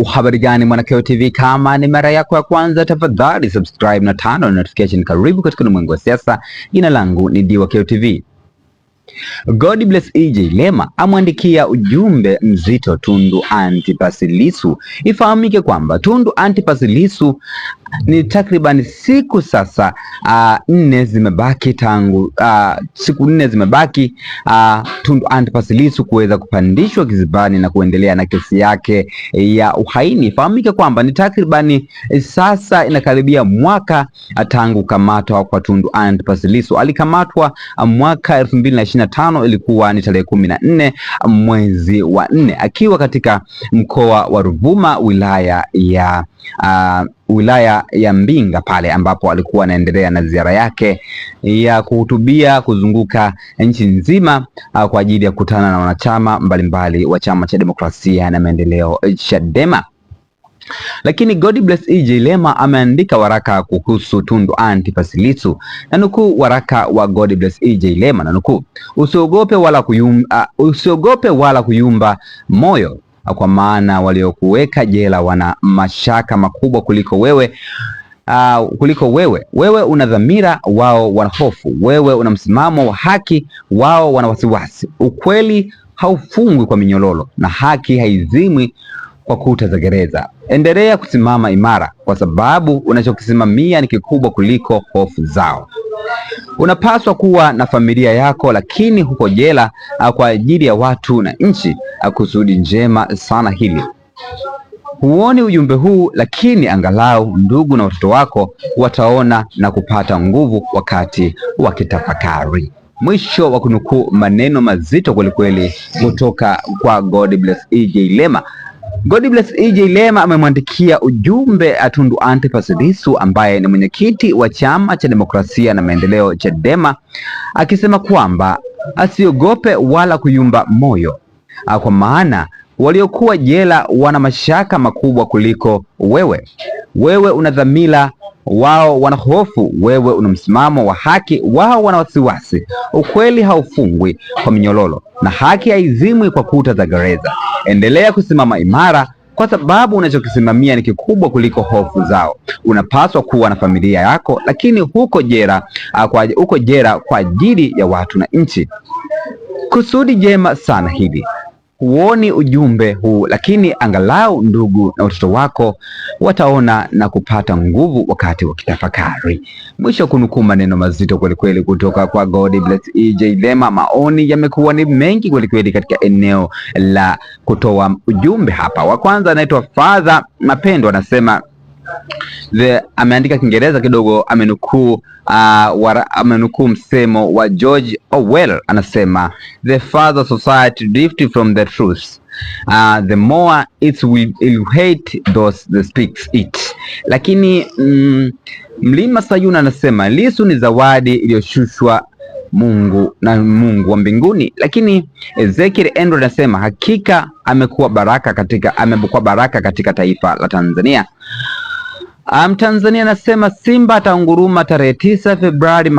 Habari gani Mwanakeo TV, kama ni mara yako ya kwanza tafadhali subscribe na turn on notification. Karibu katika ulimwengu wa siasa. Jina langu ni Diwakeo TV. Godbless EJ Lema amwandikia ujumbe mzito Tundu Antipas Lissu. Ifahamike kwamba Tundu Antipas Lissu ni takriban siku sasa nne zimebaki tangu siku nne zimebaki Tundu Antipas Lissu kuweza kupandishwa kizimbani na kuendelea na kesi yake ya uhaini. Ifahamike kwamba ni takriban sasa inakaribia mwaka tangu kamatwa kwa Tundu Antipas Lissu. Alikamatwa mwaka 2025, ilikuwa ni tarehe 14 mwezi wa 4 akiwa katika mkoa wa Ruvuma, wilaya ya Mbinga, pale ambapo alikuwa anaendelea na ziara yake ya kuhutubia kuzunguka nchi nzima kwa ajili ya kukutana na wanachama mbalimbali wa Chama cha Demokrasia na Maendeleo Chadema. Lakini Godbless EJ Lema ameandika waraka kuhusu Tundu Antipas Lissu, na nukuu waraka wa Godbless EJ Lema, na nukuu: usiogope wala kuyumba moyo, kwa maana waliokuweka jela wana mashaka makubwa kuliko wewe. Wewe una dhamira, wao wana hofu. Wewe una msimamo wa haki, wao wana wasiwasi. Ukweli haufungwi kwa minyololo na haki haizimwi kwa kuta za gereza. Endelea kusimama imara, kwa sababu unachokisimamia ni kikubwa kuliko hofu zao. Unapaswa kuwa na familia yako, lakini huko jela kwa ajili ya watu na nchi. Kusudi njema sana hili. Huoni ujumbe huu, lakini angalau ndugu na watoto wako wataona na kupata nguvu wakati wakitafakari. Mwisho wa kunukuu maneno mazito kwelikweli kutoka kwa Godbless EJ Lema. Godbless EJ Lema amemwandikia ujumbe Tundu Antipas Lissu ambaye ni mwenyekiti wa Chama cha Demokrasia na Maendeleo Chadema, akisema kwamba asiogope wala kuyumba moyo, kwa maana waliokuwa jela wana mashaka makubwa kuliko wewe. Wewe una dhamira, wao wana hofu. Wewe una msimamo wa haki, wao wana wasiwasi. Ukweli haufungwi kwa minyololo na haki haizimwi kwa kuta za gereza. Endelea kusimama imara, kwa sababu unachokisimamia ni kikubwa kuliko hofu zao. Unapaswa kuwa na familia yako, lakini huko jela kwa ajili ya watu na nchi. Kusudi jema sana hili. Huoni ujumbe huu, lakini angalau ndugu na watoto wako wataona na kupata nguvu wakati wakitafakari. Mwisho kunukuu maneno mazito kwelikweli kutoka kwa Godbless EJ Lema. Maoni yamekuwa ni mengi kwelikweli katika eneo la kutoa ujumbe hapa. Wa kwanza anaitwa Father Mapendo, anasema ameandika Kiingereza kidogo, amenukuu msemo wa George Orwell, anasema the further society drift from the truth, the more it will hate those that speaks it. Lakini Mlima Sayuni anasema Lissu ni zawadi iliyoshushwa Mungu wa mbinguni. Lakini Ezekiel Andrew anasema hakika amekuwa baraka katika taifa la Tanzania. Tanzania anasema Simba ataunguruma tarehe 9 Februari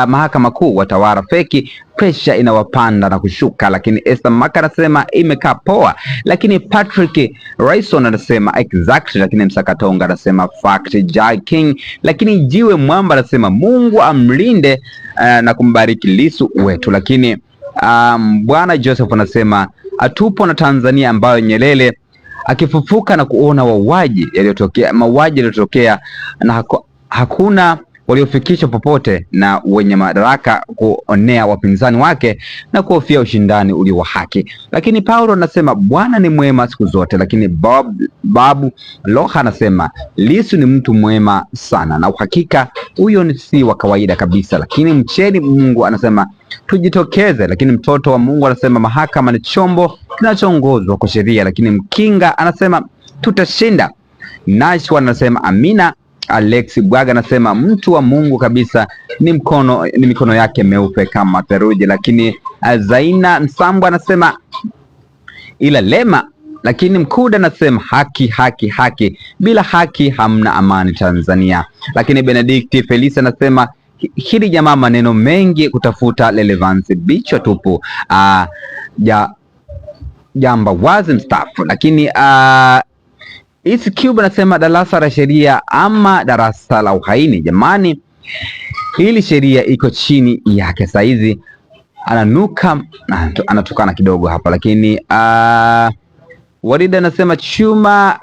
mahakama kuu. Watawala feki, pressure inawapanda na kushuka. Lakini Esther Maka anasema imekaa poa. Lakini Patrick Raison anasema exactly. Lakini Msakatonga anasema fact Jai King. Lakini Jiwe Mwamba anasema Mungu amlinde na kumbariki Lissu wetu. Lakini Bwana Joseph anasema atupo na Tanzania ambayo Nyerere akifufuka na kuona mauaji yaliyotokea na hakuna waliofikishwa popote na wenye madaraka kuonea wapinzani wake na kuhofia ushindani ulio wa haki. Lakini Paulo anasema Bwana ni mwema siku zote. Lakini Babu Loha anasema Lissu ni mtu mwema sana na uhakika huyo si wa kawaida kabisa. Lakini Mcheni Mungu anasema tujitokeze. Lakini Mtoto wa Mungu anasema mahakama ni chombo kinachoongozwa kwa sheria. Lakini Mkinga anasema tutashinda. Nashwa anasema amina. Alex Bwaga anasema mtu wa Mungu kabisa, ni mikono yake meupe kama theluji. Lakini Zaina Msambo anasema ila Lema. Lakini Mkuda anasema haki, bila haki hamna amani Tanzania. Lakini Benedict Felisa anasema hili jamaa maneno mengi kutafuta relevance, bichwa tupu. jambawazi mstaafu. Lakini East Cube anasema darasa la sheria ama darasa la uhaini. Jamani, hili sheria iko chini yake saizi. Ananuka, anatukana kidogo hapa. Lakini Warida anasema chuma.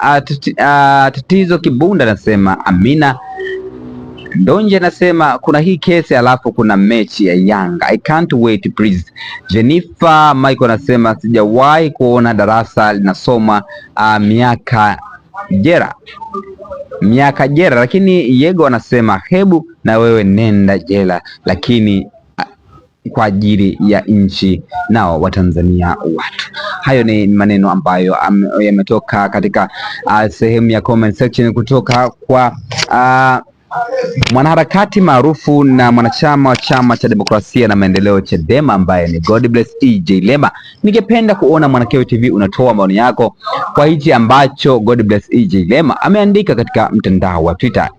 Tatizo Kibunda anasema Amina. Donje anasema kuna hii kesi alafu kuna mechi ya Yanga. I can't wait please. Jennifer Michael anasema sijawahi kuona darasa linasoma miaka jera. Lakini Yego anasema hebu na wewe nenda jela, lakini kwa ajili ya nchi nao wa Tanzania watu. Hayo ni maneno ambayo yametoka katika sehemu ya comment section kutoka kwa mwanaharakati maarufu na mwanachama wa Chama cha Demokrasia na Maendeleo Chadema ambaye ni Godbless EJ Lema. Ningependa kuona Mwanakeo TV unatoa maoni yako kwa hichi ambacho Godbless EJ Lema ameandika katika mtandao wa Twitter.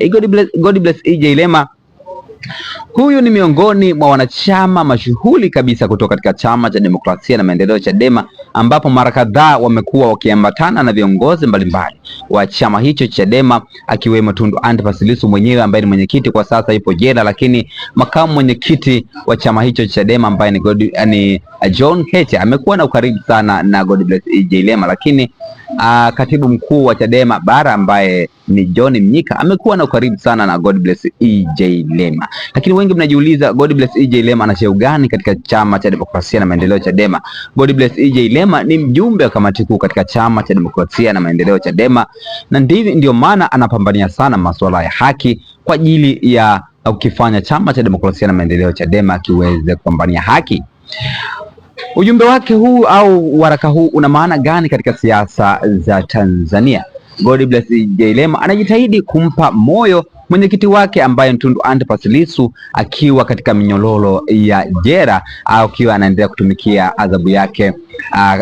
Godbless EJ Lema huyu ni miongoni mwa wanachama mashuhuri kabisa kutoka katika Chama cha Demokrasia na Maendeleo Chadema, ambapo mara kadhaa wamekuwa wakiambatana na viongozi mbalimbali wa chama hicho Chadema, akiwemo Tundu Antipas Lissu mwenyewe ambaye ni mwenyekiti kwa sasa yupo jela, lakini makamu mwenyekiti wa chama hicho Chadema ambaye ni John Heche amekuwa na ukaribu sana na Godbless EJ Lema, lakini katibu mkuu wa Chadema bara ambaye ni John Mnyika amekuwa na ukaribu sana na Godbless EJ Lema. Lakini wengi mnajiuliza Godbless EJ Lema ana cheo gani katika Chama cha Demokrasia na Maendeleo Chadema? Godbless EJ Lema ni mjumbe wa kamati kuu katika Chama cha Demokrasia na Maendeleo Chadema, na ndio maana anapambania sana masuala ya haki kwa ajili ya ukifanya Chama cha Demokrasia na Maendeleo Chadema kiweze kupambania haki. Ujumbe wake huu au waraka huu una maana gani katika siasa za Tanzania? Godbless EJ Lema anajitahidi kumpa moyo mwenyekiti wake ambaye Tundu Antipas Lissu akiwa katika minyololo ya jela au akiwa anaendelea kutumikia adhabu yake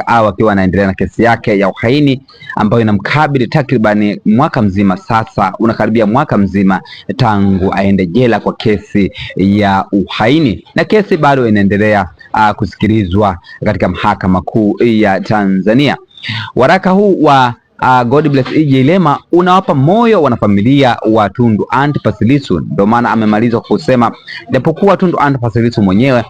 au akiwa anaendelea na kesi yake ya uhaini ambayo inamkabili takribani mwaka mzima sasa. Unakaribia mwaka mzima tangu aende jela kwa kesi ya uhaini, na kesi bado inaendelea kusikilizwa katika mahakama kuu ya Tanzania. Waraka huu wa Godbless EJ Lema unawapa moyo wanafamilia wa Tundu Antipas Lissu. Ndio maana amemaliza kusema japokuwa Tundu Antipas Lissu mwenyewe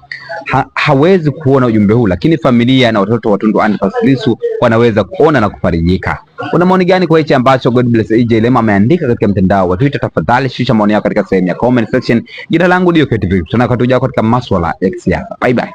hawezi kuona ujumbe huu, lakini familia na watoto wa Tundu Antipas Lissu wanaweza kuona na kufarijika. Una maoni gani kwa hichi ambacho Godbless EJ Lema ameandika katika mtandao wa Twitter? Tafadhali shusha maoni yako katika sehemu ya comment section. Jina langu ndio KTV. Tunakatuja katika masuala ya kisiasa. Bye bye.